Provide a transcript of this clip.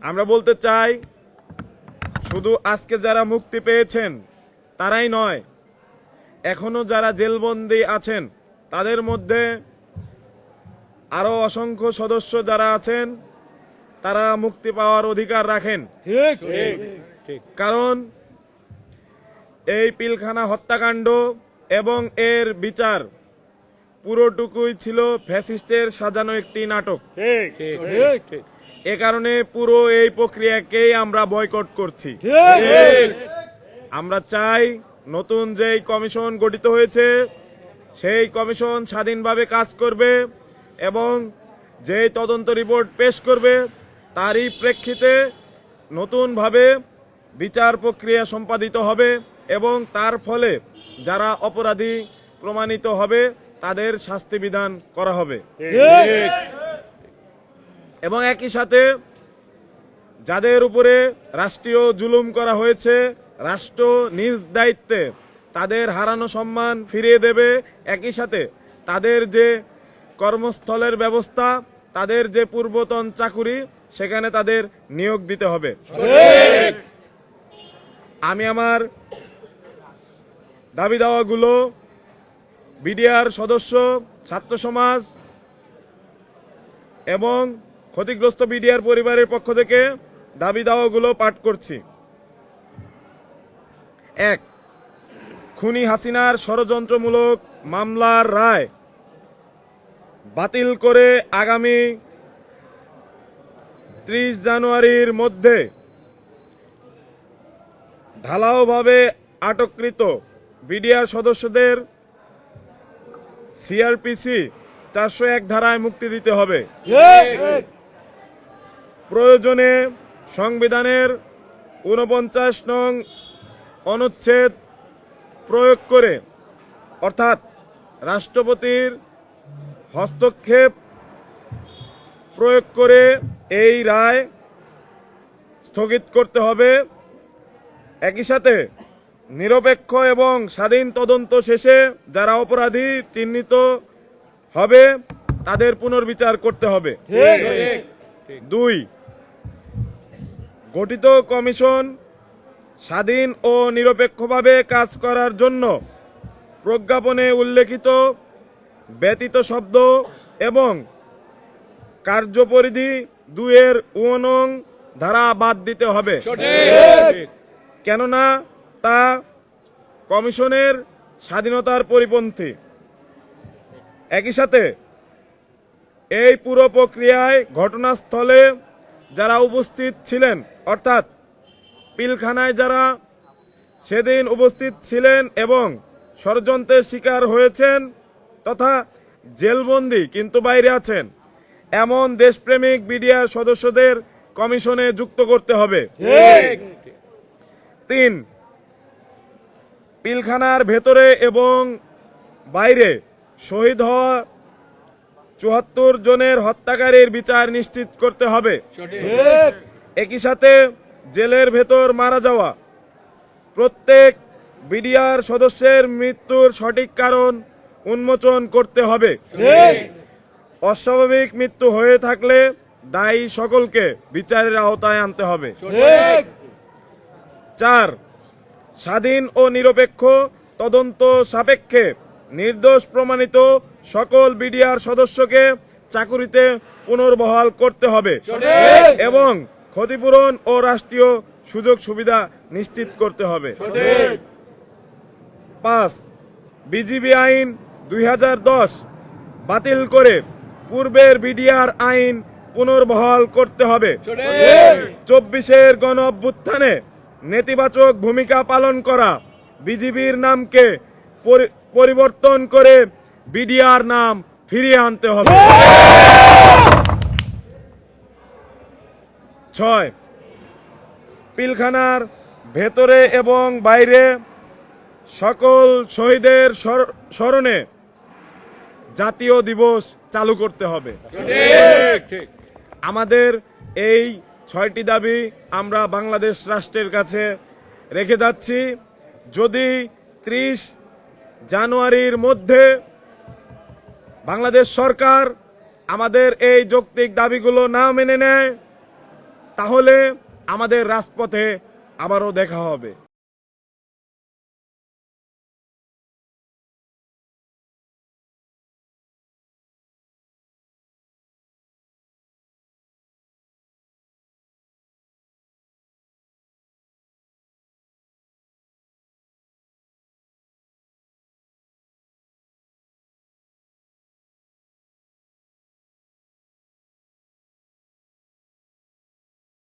আমরা বলতে চাই, শুধু আজকে যারা মুক্তি পেয়েছেন তারাই নয়, এখনো যারা জেলবন্দী আছেন তাদের মধ্যে আরো অসংখ্য সদস্য যারা আছেন তারা মুক্তি পাওয়ার অধিকার রাখেন। ঠিক। কারণ এই পিলখানা হত্যাকাণ্ড এবং এর বিচার পুরোটুকুই ছিল ফ্যাসিস্টের সাজানো একটি নাটক। এ কারণে পুরো এই প্রক্রিয়াকেই আমরা বয়কট করছি। আমরা চাই নতুন যেই কমিশন গঠিত হয়েছে সেই কমিশন স্বাধীনভাবে কাজ করবে এবং যেই তদন্ত রিপোর্ট পেশ করবে তারই প্রেক্ষিতে নতুনভাবে বিচার প্রক্রিয়া সম্পাদিত হবে এবং তার ফলে যারা অপরাধী প্রমাণিত হবে তাদের শাস্তি বিধান করা হবে। এবং একই সাথে যাদের উপরে রাষ্ট্রীয় জুলুম করা হয়েছে, রাষ্ট্র নিজ দায়িত্বে তাদের হারানো সম্মান ফিরিয়ে দেবে। একই সাথে তাদের যে কর্মস্থলের ব্যবস্থা, তাদের যে পূর্বতন চাকুরি, সেখানে তাদের নিয়োগ দিতে হবে। আমি আমার দাবি দাওয়াগুলো বিডিআর সদস্য, ছাত্র সমাজ এবং ক্ষতিগ্রস্ত বিডিআর পরিবারের পক্ষ থেকে দাবি দাওয়াগুলো পাঠ করছি। 1. খুনি হাসিনার ষড়যন্ত্রমূলক মামলার রায় বাতিল করে আগামী 30 জানুয়ারির মধ্যে ঢালাওভাবে আটককৃত বিডিআর সদস্যদের সিআরপিসি 401 ধারায় মুক্তি দিতে হবে। প্রয়োজনে সংবিধানের 49 নং অনুচ্ছেদ প্রয়োগ করে, অর্থাৎ রাষ্ট্রপতির হস্তক্ষেপ প্রয়োগ করে এই রায় স্থগিত করতে হবে। একই সাথে নিরপেক্ষ এবং স্বাধীন তদন্ত শেষে যারা অপরাধী চিহ্নিত হবে তাদের পুনর্বিচার করতে হবে। 2. গঠিত কমিশন স্বাধীন ও নিরপেক্ষভাবে কাজ করার জন্য প্রজ্ঞাপনে উল্লেখিত ব্যতীত শব্দ এবং কার্যপরিধি 2-এর 1 নং ধারা বাদ দিতে হবে, কেননা তা কমিশনের স্বাধীনতার পরিপন্থী। একই সাথে এই পুরো প্রক্রিয়ায় ঘটনাস্থলে যারা উপস্থিত ছিলেন, অর্থাৎ পিলখানায় যারা সেদিন উপস্থিত ছিলেন এবং ষড়যন্ত্রের শিকার হয়েছেন তথা জেলবন্দি কিন্তু বাইরে আছেন এমন দেশপ্রেমিক বিডিআর সদস্যদের কমিশনে যুক্ত করতে হবে। 3. পিলখানার ভেতরে এবং বাইরে শহীদ হওয়া 74 জনের হত্যাকারীর বিচার নিশ্চিত করতে হবে। একই সাথে জেলের ভেতর মারা যাওয়া প্রত্যেক বিডিআর সদস্যের মৃত্যুর সঠিক কারণ উন্মোচন করতে হবে। অস্বাভাবিক মৃত্যু হয়ে থাকলে দায়ী সকলকে বিচারের আওতায় আনতে হবে। 4. স্বাধীন ও নিরপেক্ষ তদন্ত সাপেক্ষে নির্দোষ প্রমাণিত সকল বিডিআর সদস্যকে চাকুরিতে পুনর্বহাল করতে হবে এবং ক্ষতিপূরণ ও রাষ্ট্রীয় সুযোগ সুবিধা নিশ্চিত করতে হবে। 5. বিজিবি আইন 2010 বাতিল করে পূর্বের বিডিআর আইন পুনর্বহাল করতে হবে। 24-এর গণ অভ্যুত্থানে নেতিবাচক ভূমিকা পালন করা বিজিবির নামকে পরিবর্তন করে বিডিআর নাম ফিরিয়ে আনতে হবে। 6. পিলখানার ভেতরে এবং বাইরে সকল শহীদের স্মরণে জাতীয় দিবস চালু করতে হবে। আমাদের এই 6টি দাবি আমরা বাংলাদেশ রাষ্ট্রের কাছে রেখে যাচ্ছি। যদি 30 জানুয়ারির মধ্যে বাংলাদেশ সরকার আমাদের এই যৌক্তিক দাবিগুলো না মেনে নেয় তাহলে আমাদের রাজপথে আবারও দেখা হবে।